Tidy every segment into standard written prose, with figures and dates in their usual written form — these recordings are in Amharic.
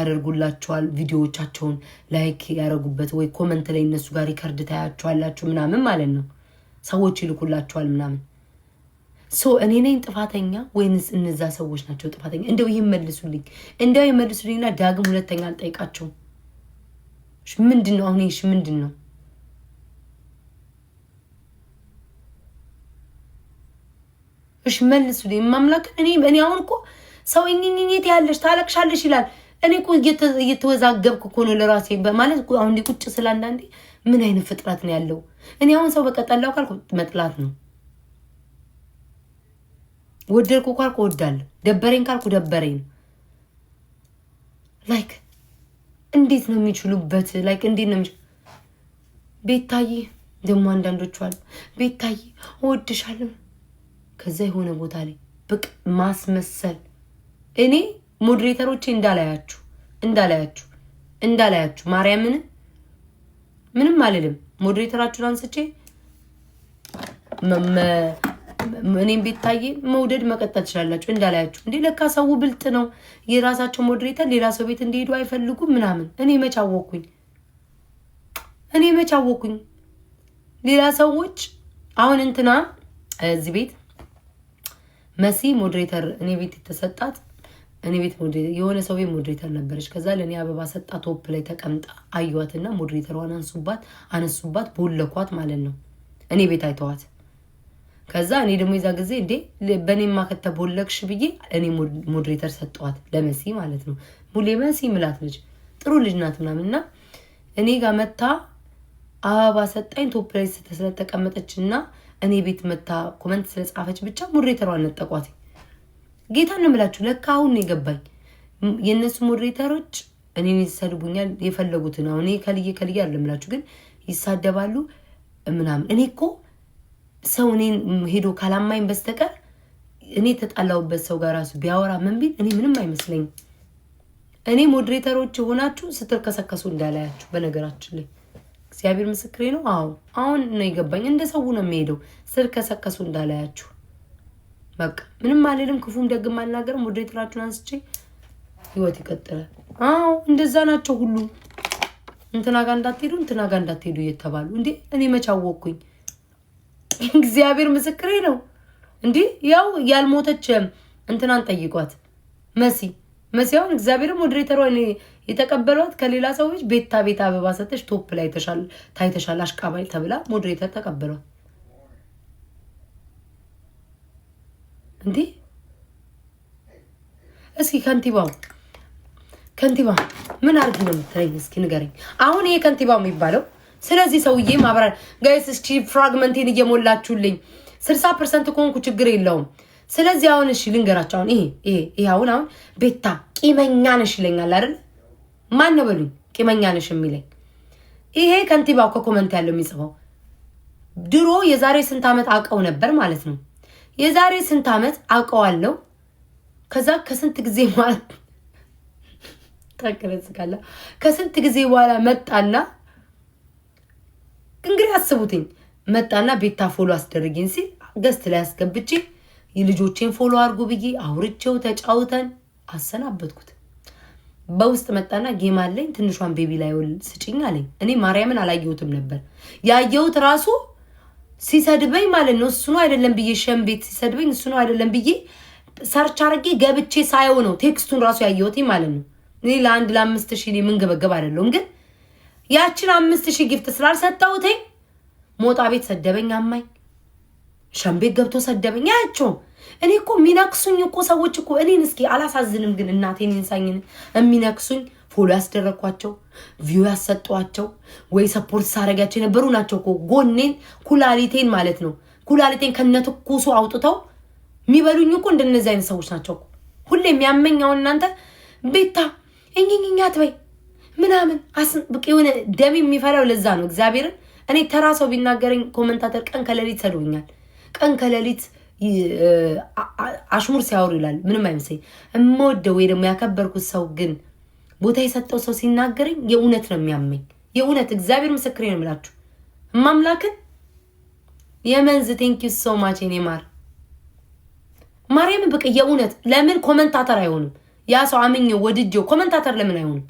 ያደርጉላችኋል ቪዲዮዎቻቸውን ላይክ ያደርጉበት ወይ ኮሜንት ላይ እነሱ ጋር ሪከርድ ታያችኋላችሁ ምናምን ማለት ነው ሰዎች ይልኩላችኋል ምናምን እኔ ነኝ ጥፋተኛ ወይንስ እነዛ ሰዎች ናቸው ጥፋተኛ እንደው ይመልሱልኝና ዳግም ሁለተኛ አልጠይቃቸው ምንድነው አሁን እሺ ምንድነው እሺ መልሱልኝ ማምላክ እኔ አሁን እኮ ሰው እኝኝኝት ያለሽ ታለቅሻለሽ ይላል እኔ እኮ እየተወዛገብኩ እኮ ነው ለራሴ በማለት አሁን ቁጭ ስላንዳንዴ ምን አይነት ፍጥረት ነው ያለው እኔ አሁን ሰው በቀጠላው ካልኩ መጥላት ነው ወደድኩ ካልኩ ወዳለሁ ደበረኝ ካልኩ ደበረኝ ላይክ እንዴት ነው የሚችሉበት ላይክ እንዴት ነው ቤታዬ ደሞ አንዳንዶቹ አሉ ቤታዬ ወድሻለሁ ከዛ የሆነ ቦታ ላይ በቃ ማስመሰል እኔ ሞዴሬተሮቼ እንዳላያችሁ ማርያምን ምንም አልልም ሞዴሬተራችሁን አንስቼ እኔም ቤታዬ መውደድ መቀጠል ትችላላችሁ እንዳላያችሁ እንዴ ለካ ሰው ብልጥ ነው የራሳቸው ሞዴሬተር ሌላ ሰው ቤት እንዲሄዱ አይፈልጉም ምናምን እኔ መቻወኩኝ ሌላ ሰዎች አሁን እንትና እዚህ ቤት መሲ ሞዴሬተር እኔ ቤት ተሰጣት እኔ ቤት ሞዴሬተር የሆነ ሰው ቤት ሞዴሬተር ነበረች ከዛ ለኔ አበባ ሰጣ ቶፕ ላይ ተቀምጣ አዩዋትና ሞዴሬተሯን አነሱባት ቦለኳት ማለት ነው እኔ ቤት አይተዋት ከዛ እኔ ደግሞ ይዛ ጊዜ እንዴ በኔማ ከተቦለክሽ ብዬ እኔ ሞዴሬተር ሰጠዋት ለመሲ ማለት ነው ሙሌ መሲ ምላት ልጅ ጥሩ ልጅ ናት ምናምንና እኔ ጋር መታ አበባ ሰጣኝ ቶፕ ላይ ስለተቀመጠችና እኔ ቤት መታ ኮሜንት ስለጻፈች ብቻ ሞዴሬተሯን ነጠቋት ጌታ ነው የምላችሁ ለካ አሁን ነው የገባኝ የነሱ ሞዴሬተሮች እኔን ይሰድቡኛል የፈለጉትን አሁን እኔ ከልዬ አይደለምላችሁ ግን ይሳደባሉ ምናምን እኔ እኮ ሰው እኔን ሄዶ ካላማኝ በስተቀር እኔ ተጣላውበት ሰው ጋር ራሱ ቢያወራ ምን ቢል እኔ ምንም አይመስለኝ እኔ ሞዴሬተሮች ሆናችሁ ስትርከሰከሱ እንዳላያችሁ በነገራችን ላይ እግዚአብሔር ምስክሬ ነው አሁን ነው የገባኝ እንደ ሰው ነው የሚሄደው ስትርከሰከሱ እንዳላያችሁ በቃ ምንም አልልም ክፉም ደግም አልናገርም ሞዴሬተራችሁን አንስቼ ህይወት ይቀጥላል እንደዛ ናቸው ሁሉ እንትና ጋር እንዳትሄዱ እየተባሉ እንዴ እኔ መቻወኩኝ እግዚአብሔር ምስክሬ ነው እንዴ ያው ያልሞተች እንትናን ጠይቋት መሲያውን እግዚአብሔር ሞዴሬተሯ እኔ የተቀበሏት ከሌላ ሰዎች ቤታ አበባ ሰጠች ቶፕ ላይ ታይተሻል አሽቃባይ ተብላ ሞዴሬተር ተቀበሏት እንዴ እስኪ ከንቲባ ምን አርግ ነው የምትለኝ እስኪ ንገረኝ አሁን ይሄ ከንቲባው የሚባለው ስለዚህ ሰውዬ ማብራር ጋይስ እስኪ ፍራግመንቴን እየሞላችሁልኝ 60% ኮንኩ ችግር የለውም ስለዚህ አሁን እሺ ልንገራችሁ አሁን ይሄ አሁን ቤታ ቂመኛ ነሽ ይለኛል አይደል ማን ነው በሉኝ ቂመኛ ነሽ የሚለኝ ይሄ ከንቲባው ከኮሜንት ያለው የሚጽፈው ድሮ የዛሬ ስንት አመት አውቀው ነበር ማለት ነው የዛሬ ስንት አመት አውቀዋለሁ ከዛ ከስንት ጊዜ ማለት ታከረስካላ ከስንት ጊዜ በኋላ መጣና እንግዲህ አስቡትኝ መጣና ቤታ ፎሎ አስደርጊኝ ሲል ገስት ላይ አስገብቼ የልጆቼን ፎሎ አርጉ ብዬ አውርቼው ተጫውተን አሰናበትኩት በውስጥ መጣና ጌም አለኝ ትንሿን ቤቢ ላይ ስጭኝ አለኝ እኔ ማርያምን አላየሁትም ነበር ያየሁት ራሱ ሲሰድበኝ ማለት ነው እሱ ነው አይደለም ብዬ ሸምቤት ሲሰድበኝ እሱ ነው አይደለም ብዬ ሰርች አርጌ ገብቼ ሳይው ነው ቴክስቱን ራሱ ያየሁት ማለት ነው እኔ ለ5000 ምን ገበገብ አይደለም ግን ያችን 5000 ጊፍት ስላልሰጣሁት ሞጣ ቤት ሰደበኝ አማኝ ሸምቤት ገብቶ ሰደበኝ ያቸው እኔ እኮ ሚናክሱኝ እኮ ሰዎች እኮ እኔን እስኪ አላሳዝንም ግን እናቴን እንሳኝን የሚናክሱኝ ፎሎ ያስደረኳቸው ቪው ያሰጧቸው ወይ ሰፖርት ሳረጋቸው የነበሩ ናቸው እኮ ጎኔን ኩላሊቴን ማለት ነው ኩላሊቴን ከነተኩሱ አውጥተው የሚበሉኝ እኮ እንደነዚህ አይነት ሰዎች ናቸው እኮ ሁሌ የሚያመኛው እናንተ ቤታ እኝኝኛት ወይ ምናምን በቃ የሆነ ደም የሚፈራው ለዛ ነው እግዚአብሔርን እኔ ተራሰው ቢናገረኝ ኮሜንታተር ቀን ከሌሊት ሰድውኛል ቀን ከሌሊት አሽሙር ሲያወሩ ይላል ምንም አይመስለኝ እምወደው ወይ ደግሞ ያከበርኩት ሰው ግን ቦታ የሰጠው ሰው ሲናገረኝ የእውነት ነው የሚያመኝ የእውነት እግዚአብሔር ምስክሬ ነው የምላችሁ ማምላክን የመንዝ ቴንክ ዩ ሶ ማች እኔ ማርያም በቃ የእውነት ለምን ኮሜንታተር አይሆንም ያ ሰው አምኜው ወድጄው ኮመንታተር ለምን አይሆንም?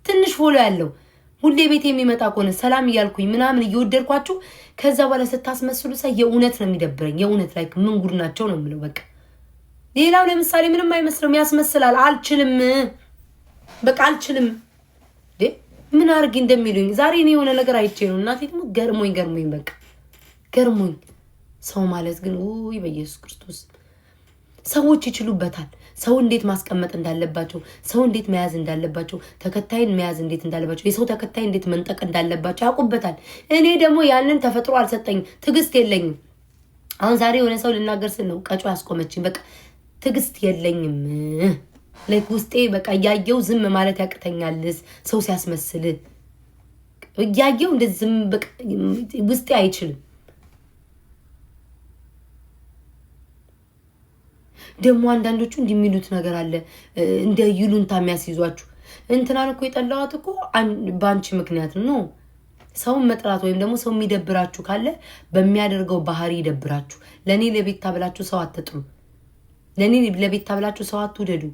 ትንሽ ፎሎ ያለው ሁሌ ቤት የሚመጣ ከሆነ ሰላም እያልኩኝ ምናምን እየወደድኳችሁ ከዛ በኋላ ስታስመስሉ ሳይ የእውነት ነው የሚደብረኝ። የእውነት ላይ ምን ጉድ ናቸው ነው የምለው። በቃ ሌላው ለምሳሌ ምንም አይመስልም፣ ያስመስላል። አልችልም፣ በቃ አልችልም። ምን አድርጌ እንደሚሉኝ ዛሬ እኔ የሆነ ነገር አይቼ ነው እናቴ ደግሞ ገርሞኝ በቃ ገርሞኝ። ሰው ማለት ግን ውይ በኢየሱስ ክርስቶስ ሰዎች ይችሉበታል። ሰው እንዴት ማስቀመጥ እንዳለባቸው፣ ሰው እንዴት መያዝ እንዳለባቸው፣ ተከታይን መያዝ እንዴት እንዳለባቸው፣ የሰው ተከታይ እንዴት መንጠቅ እንዳለባቸው ያውቁበታል። እኔ ደግሞ ያንን ተፈጥሮ አልሰጠኝም፣ ትዕግስት የለኝም። አሁን ዛሬ የሆነ ሰው ልናገር ስል ነው ቀጮ ያስቆመችኝ። በቃ ትዕግስት የለኝም። ላይክ ውስጤ በቃ እያየው ዝም ማለት ያቅተኛል። ሰው ሲያስመስል እያየው እንደዚህ ዝም በቃ ውስጤ አይችልም። ደግሞ አንዳንዶቹ እንደሚሉት ነገር አለ እንደ ይሉንታ የሚያስይዟችሁ። እንትናን እኮ የጠላዋት እኮ በአንቺ ምክንያት ነው። ሰውን መጥራት ወይም ደግሞ ሰው የሚደብራችሁ ካለ በሚያደርገው ባህሪ ይደብራችሁ። ለኔ ለቤት ታብላችሁ ሰው አትጥሩ። ለኔ ለቤት ታብላችሁ ሰው አትውደዱ።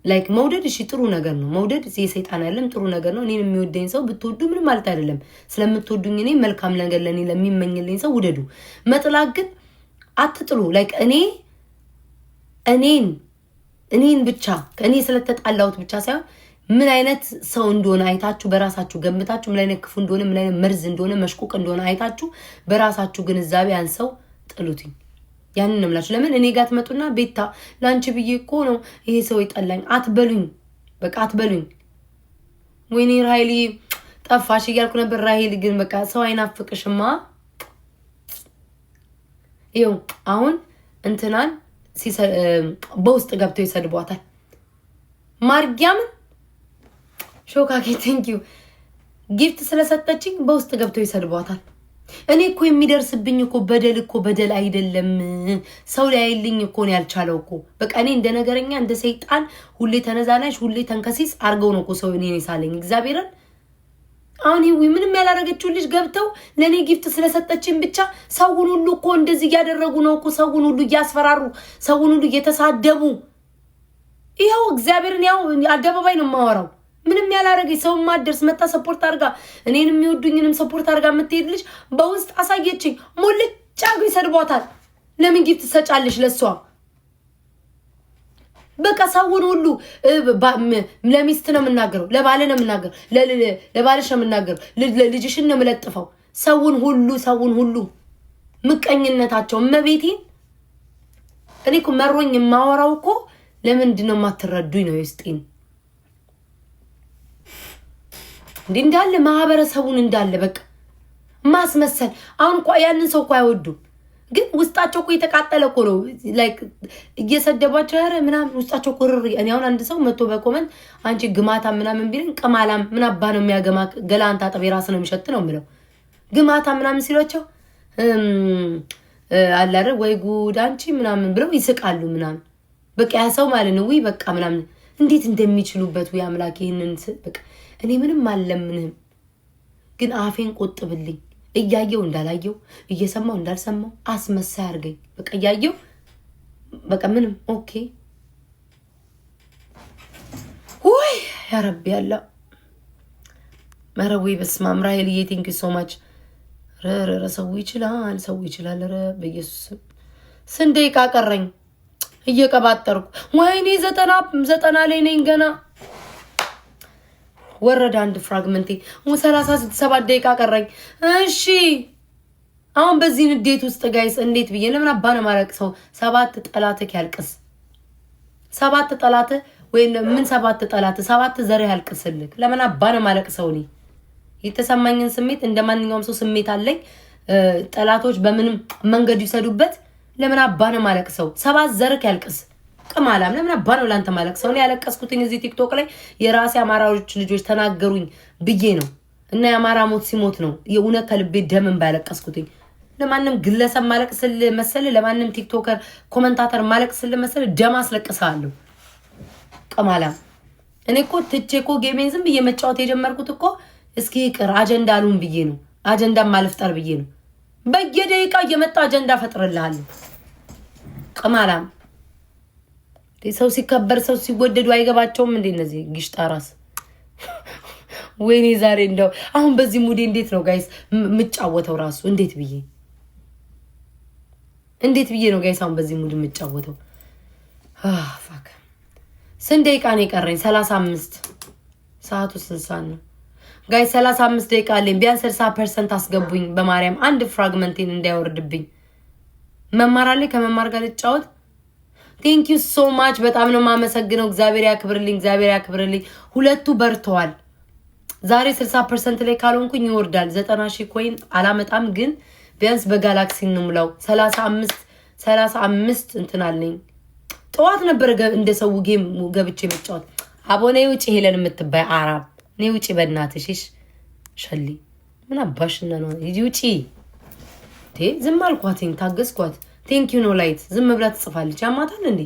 ላይክ መውደድ እሺ ጥሩ ነገር ነው። መውደድ የሰይጣን አይደለም፣ ጥሩ ነገር ነው። እኔን የሚወደኝ ሰው ብትወዱ ምንም ማለት አይደለም። ስለምትወዱኝ እኔ መልካም ነገር ለኔ ለሚመኝልኝ ሰው ውደዱ። መጥላት ግን አትጥሉ። ላይክ እኔን ብቻ ከእኔ ስለተጣላሁት ብቻ ሳይሆን ምን አይነት ሰው እንደሆነ አይታችሁ በራሳችሁ ገምታችሁ ምን አይነት ክፉ እንደሆነ ምን አይነት መርዝ እንደሆነ መሽቁቅ እንደሆነ አይታችሁ በራሳችሁ ግንዛቤ ያን ሰው ጥሉትኝ። ያንን ነው የምላችሁ። ለምን እኔ ጋር ትመጡና ቤታ ላንቺ ብዬ እኮ ነው ይሄ ሰው ይጠላኝ አትበሉኝ። በቃ አትበሉኝ። ወይኔ ራሄል ጠፋሽ እያልኩ ነበር። ራሄል ግን በቃ ሰው አይናፍቅሽማ። ይኸው አሁን እንትናን በውስጥ ገብተው ይሰድቧታል። ማርያምን ሾካኬ ቴንኪዩ ጊፍት ስለሰጠችኝ በውስጥ ገብተው ይሰድቧታል። እኔ እኮ የሚደርስብኝ እኮ በደል አይደለም። ሰው ሊያይልኝ እኮ ነው ያልቻለው እኮ። በቃ እኔ እንደ ነገረኛ እንደ ሰይጣን ሁሌ ተነዛናሽ ሁሌ ተንከሲስ አርገው ነው እኮ ሰው እኔ ሳለኝ እግዚአብሔርን። አሁን ይሄ ምንም ያላረገችው ልጅ ገብተው ለኔ ጊፍት ስለሰጠችኝ ብቻ ሰውን ሁሉ እኮ እንደዚህ እያደረጉ ነው እኮ። ሰውን ሁሉ እያስፈራሩ፣ ሰውን ሁሉ እየተሳደቡ ይኸው እግዚአብሔርን ያው አደባባይ ነው የማወራው። ምንም ያላረገች ሰው ማደርስ መጣ ሰፖርት አርጋ እኔን የሚወዱኝንም ሰፖርት አርጋ የምትሄድ ልጅ በውስጥ አሳየችኝ። ሞልጭ አርጎ ይሰድቧታል። ለምን ጊፍት ትሰጫለሽ ለሷ? በቃ ሰውን ሁሉ ለሚስት ነው የምናገረው፣ ለባለ ነው የምናገረው፣ ለባልሽ ነው የምናገረው፣ ለልጅሽን ነው የምለጥፈው። ሰውን ሁሉ ምቀኝነታቸው መቤቴን። እኔ እኮ መሮኝ የማወራው እኮ ለምንድን ነው የማትረዱኝ ነው የውስጤን እንዳለ ማህበረሰቡን እንዳለ በቃ ማስመሰል። አሁን እኮ ያንን ሰው እኮ አይወዱም፣ ግን ውስጣቸው እኮ የተቃጠለ እኮ ነው። ላይክ እየሰደባቸው ያረ ምናምን ውስጣቸው እኮ ርር። እኔ አሁን አንድ ሰው መጥቶ በኮመንት አንቺ ግማታ ምናምን ቢለኝ ቅማላም ምን አባ ነው የሚያገማ ገላን ታጠብ የራስ ነው የሚሸት ነው የምለው። ግማታ ምናምን ሲሏቸው አላረ ወይ ጉድ አንቺ ምናምን ብለው ይስቃሉ ምናምን። በቃ ያ ሰው ማለት ነው ወይ በቃ ምናምን እንዴት እንደሚችሉበት ወይ አምላክ ይሄንን በቃ እኔ ምንም አልለምንህም፣ ግን አፌን ቆጥብልኝ። እያየው እንዳላየው እየሰማው እንዳልሰማው አስመሳይ አድርገኝ። በቃ እያየው በቃ ምንም ኦኬ። ወይ ያ ረቢ ያላ መረዊ በስማም ራሄልዬ ቴንክ ዩ ሶ ማች። ረረ ሰው ይችላል። ረ በኢየሱስ ስንት ደቂቃ ቀረኝ? እየቀባጠርኩ ወይኔ 90 ላይ ነኝ ገና። ወረደ አንድ ፍራግመንቴ 37 ደቂቃ ቀረኝ። እሺ አሁን በዚህ ንዴት ውስጥ ጋይስ እንዴት ብዬ ለምን አባ ነው ማለቅሰው? 7 ጠላትህ ያልቅስ። 7 ጠላትህ ወይ ምን 7 ጠላትህ 7 ዘር ያልቅስልክ። ለምን አባ ነው ማለቅሰው? እኔ የተሰማኝን ስሜት እንደማንኛውም ሰው ስሜት አለኝ። ጠላቶች በምንም መንገድ ይሰዱበት። ለምን አባ ነው ማለቅሰው? 7 ዘርክ ያልቅስ። ቅማላም ለምን አባ ነው ላንተ ማለቅሰው? እኔ ያለቀስኩትኝ እዚህ ቲክቶክ ላይ የራሴ አማራዎች ልጆች ተናገሩኝ ብዬ ነው። እና የአማራ ሞት ሲሞት ነው የእውነት ከልቤ ደምን ባለቀስኩትኝ። ለማንም ግለሰብ ማለቅስል መሰለ፣ ለማንም ቲክቶከር ኮመንታተር ማለቅስል መሰለ ደም አስለቅሳለሁ። ቅማላም እኔ እኮ ትቼ እኮ ጌሜን ዝም ብዬ መጫወት የጀመርኩት እኮ እስኪ ይቅር አጀንዳ አሉን ብዬ ነው። አጀንዳ ማልፍጠር ብዬ ነው። በየደቂቃው እየመጣ አጀንዳ ፈጥርልሃለሁ። ቅማላም ሰው ሲከበር ሰው ሲወደዱ አይገባቸውም እንዴ እነዚህ ግሽጣ ራስ? ወይኔ ዛሬ እንደው አሁን በዚህ ሙዴ እንዴት ነው ጋይስ የምጫወተው ራሱ እንዴት ብዬ ነው ጋይስ አሁን በዚህ ሙድ የምጫወተው? ፋክ ስንት ደቂቃ ነው የቀረኝ? 35 ሰዓቱ ስንት ሰዓት ነው ጋይስ? 35 ደቂቃ አለኝ። ቢያንስ 60% አስገቡኝ በማርያም አንድ ፍራግመንቴን እንዳይወርድብኝ። መማር አለኝ ከመማር ጋር ልጫወት። ቴንክ ዩ ሶ ማች በጣም ነው የማመሰግነው። እግዚአብሔር ያክብርልኝ። ሁለቱ በርተዋል። ዛሬ 60% ላይ ካልሆንኩኝ ይወርዳል። 90,000 ኮይን አላመጣም ግን ቢያንስ በጋላክሲ እንሙላው። 35 እንትን አለኝ። ጠዋት ነበር እንደ ሰው ጌም ገብቼ መጫወት። አቦኔ ውጪ ሄለን የምትባይ አራብ እኔ ውጪ በእናትሽ ሸሊ ምን አባሽና ነው ይጂ ውጪ ዝም አልኳትኝ ታገስኳት። ቴንክ ዩ ኖ ላይት ዝም ብላ ትጽፋለች። ያማታል እንዴ?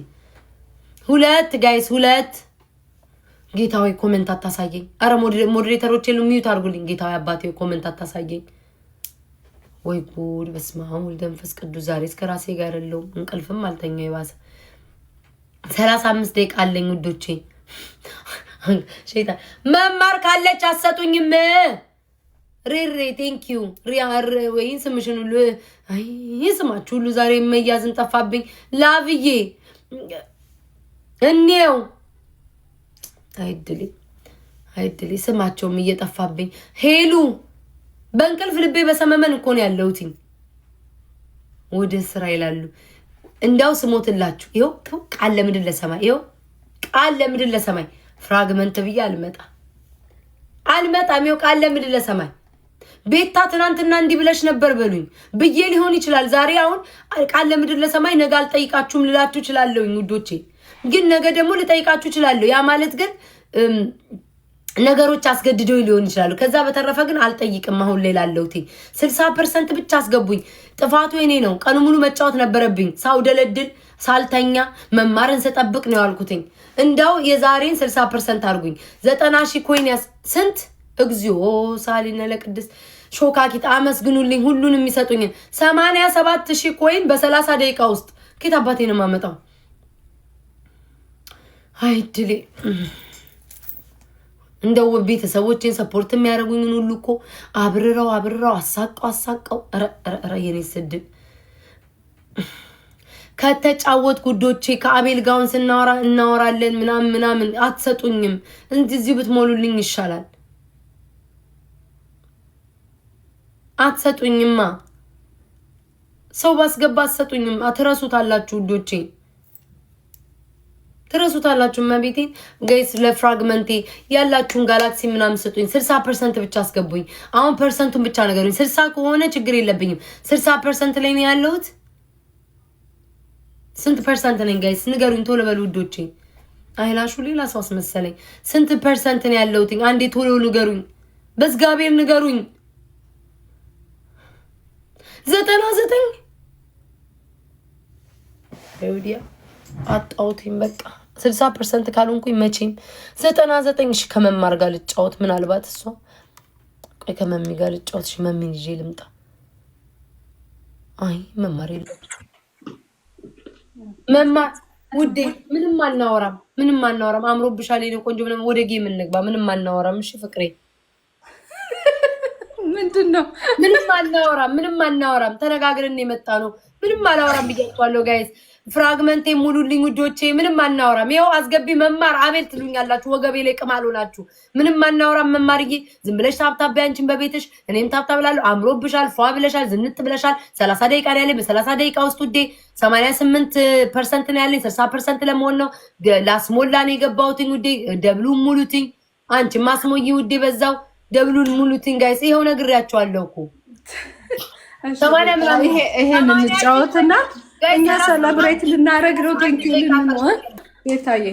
ሁለት ጋይስ ሁለት ጌታዊ ኮሜንት አታሳየኝ። አረ ሞዴሬተሮች የሉ ሚዩት አድርጉልኝ። ጌታዊ አባቴ ኮሜንት አታሳየኝ። ወይ ጉድ! በስመ አብ ወወልድ ወመንፈስ ቅዱስ። ዛሬ እስከ ራሴ ጋር ያለው እንቅልፍም አልተኛው ይባሰ። 35 ደቂቃ አለኝ ውዶቼ። ሸይጣን መማር ካለች አሰጡኝም። ሬሬ ቴንክ ዩ ሪያር ወይ ስምሽን ሁሉ አይ ስማችሁ ሁሉ ዛሬ መያዝን ጠፋብኝ። ላቭዬ እኔው አይድሊ ስማቸውም እየጠፋብኝ። ሄሉ በእንቅልፍ ልቤ በሰመመን እኮ ነው ያለሁትኝ። ወደ ስራ ይላሉ እንዳው ስሞትላችሁ። ይኸው ቃል ለምድር ለሰማይ ቃል ለምድር ለሰማይ ፍራግመንት ብዬ አልመጣም። ይኸው ቃል ለምድር ለሰማይ ቤታ ትናንትና እንዲህ ብለሽ ነበር በሉኝ ብዬ ሊሆን ይችላል። ዛሬ አሁን ቃል ለምድር ለሰማይ ነገ አልጠይቃችሁም ልላችሁ እችላለሁኝ ውዶቼ። ግን ነገ ደግሞ ልጠይቃችሁ እችላለሁ። ያ ማለት ግን ነገሮች አስገድደው ሊሆን ይችላሉ። ከዛ በተረፈ ግን አልጠይቅም። አሁን ላይ ላለሁት 60% ብቻ አስገቡኝ። ጥፋቱ የኔ ነው። ቀኑ ሙሉ መጫወት ነበረብኝ። ሳውደለድል ሳልተኛ መማርን ስጠብቅ ነው ያልኩትኝ። እንዳው የዛሬን 60% አድርጉኝ። 90,000 ኮይን ስንት እግዚኦ ሳሊነ ለቅድስ ሾካኪት አመስግኑልኝ። ሁሉን የሚሰጡኝ 87,000 ኮይን በ30 ደቂቃ ውስጥ ከየት አባቴ ነው የማመጣው? አይድሌ እንደው ቤተሰቦቼን ሰፖርት የሚያደርጉኝን ሁሉ እኮ አብርረው አሳቀው ረ የኔ ስድብ ከተጫወት ጉዶቼ ከአቤል ጋውን እናወራለን ምናምን አትሰጡኝም። እንደዚህ ብትሞሉልኝ ይሻላል። አትሰጡኝማ። ሰው ባስገባ አትሰጡኝም። አትረሱታላችሁ ውዶቼ ትረሱታላችሁ። መቤቴን ጋይስ ለፍራግመንቴ ያላችሁን ጋላክሲ ምናምን ሰጡኝ። 60% ብቻ አስገቡኝ። አሁን ፐርሰንቱን ብቻ ነገሩኝ። 60 ከሆነ ችግር የለብኝም። 60% ላይ ነው ያለሁት። ስንት ፐርሰንት ነኝ ጋይስ ንገሩኝ ቶሎ በሉ ውዶቼ። አይላሹ ሌላ ሰው አስመሰለኝ። ስንት ፐርሰንት ነው ያለሁት? አንዴ ቶሎ ንገሩኝ፣ በዝጋቤር ንገሩኝ። 99 ወዲያ አጣውትኝ በቃ 60% ካልሆንኩኝ መቼም 99 ሺ ከመማር ጋር ልጫወት። ምናልባት እሷ ቆይ ከመሚ ጋር ልጫወት። እሺ መሚን ይዤ ልምጣ። አይ መማር የለም መማር ውዴ። ምንም አናወራም። አምሮብሻል የኔ ቆንጆ። ምንም ወደ ጌም እንግባ። ምንም አናወራም። እሺ ፍቅሬ ምንድነው? ምንም አናወራም። ተነጋግረን የመጣ ነው። ምንም አላወራም ብያችኋለሁ ጋይስ። ፍራግመንቴ ሙሉልኝ ውዶቼ። ምንም አናወራም። ይኸው አስገቢ መማር አቤል ትሉኛላችሁ። ወገቤ ላይ ቅማል ሆናችሁ። ምንም አናወራም። መማርዬ ዝም ብለሽ ታብታብ አንቺን በቤትሽ እኔም ታብታብ እላለሁ። አምሮብሻል፣ ፏ ብለሻል፣ ዝንጥ ብለሻል። 30 ደቂቃ ነው ያለኝ። በ30 ደቂቃ ውስጥ ውዴ 88% ነው ያለኝ። 60% ለመሆን ነው ላስሞላ ነው የገባሁትኝ ውዴ። ደብሉን ሙሉትኝ። አንቺ ማስሞይ ውዴ በዛው ደብሉን ሙሉትኝ ጋይስ። ይኸው ነግሬያቸዋለሁ እኮ ይሄን እንጫወትና እኛ ሰለብሬት ልናረግ ነው። ቴንኪው ልንሆን ቤታዬ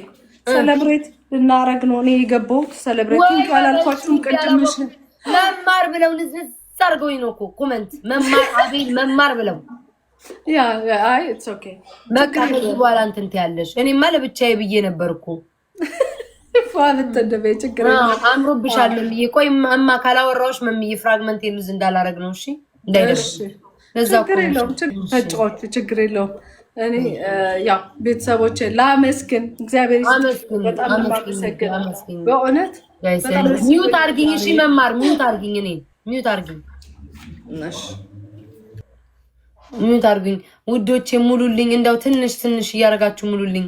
ሰለብሬት ልናረግ ነው። እኔ የገባሁት ሰለብሬት ቴንኪው አላልኳችሁም? ቅድምሽ መማር ብለው ልዝዝ አድርገውኝ ነው እኮ ኮመንት መማር አቤል መማር ብለው ያ አይ ኢትስ ኦኬ በቃ ከዚህ በኋላ እንትን ትያለሽ። እኔማ ለብቻዬ ብዬ ነበርኩ ፋልት እንደበ ችግር የለም። አምሮብሻል መምዬ። ቆይ እማ ካላወራሁሽ መምዬ ፍራግመንት ሉዝ እንዳላረግ ነው። እሺ እንዳይደርሽ ለዛው ችግር የለውም። ችግር የለውም። እኔ ያው ቤተሰቦቼ ላመስግን፣ እግዚአብሔር አመስግን በጣም አመስግን ማመሰግን አመስግን በእውነት በጣም ሚዩት አርግኝ። እሺ መማር ሚዩት አርግኝ። እኔ ሚዩት አርግኝ። እሺ ሚዩት አርግኝ ውዶቼ፣ ሙሉልኝ። እንደው ትንሽ ትንሽ እያደረጋችሁ ሙሉልኝ።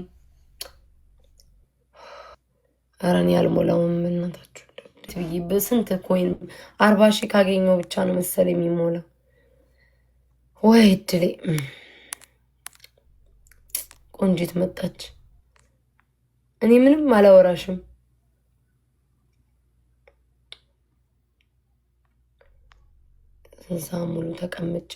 ኧረ እኔ አልሞላውም በእናታችሁ ብዬ በስንት ኮይን 40 ሺህ ካገኘው ብቻ ነው መሰለኝ የሚሞላው። ወይ እድሌ። ቆንጂት መጣች። እኔ ምንም አላወራሽም። ስንት ሰዓት ሙሉ ተቀምጬ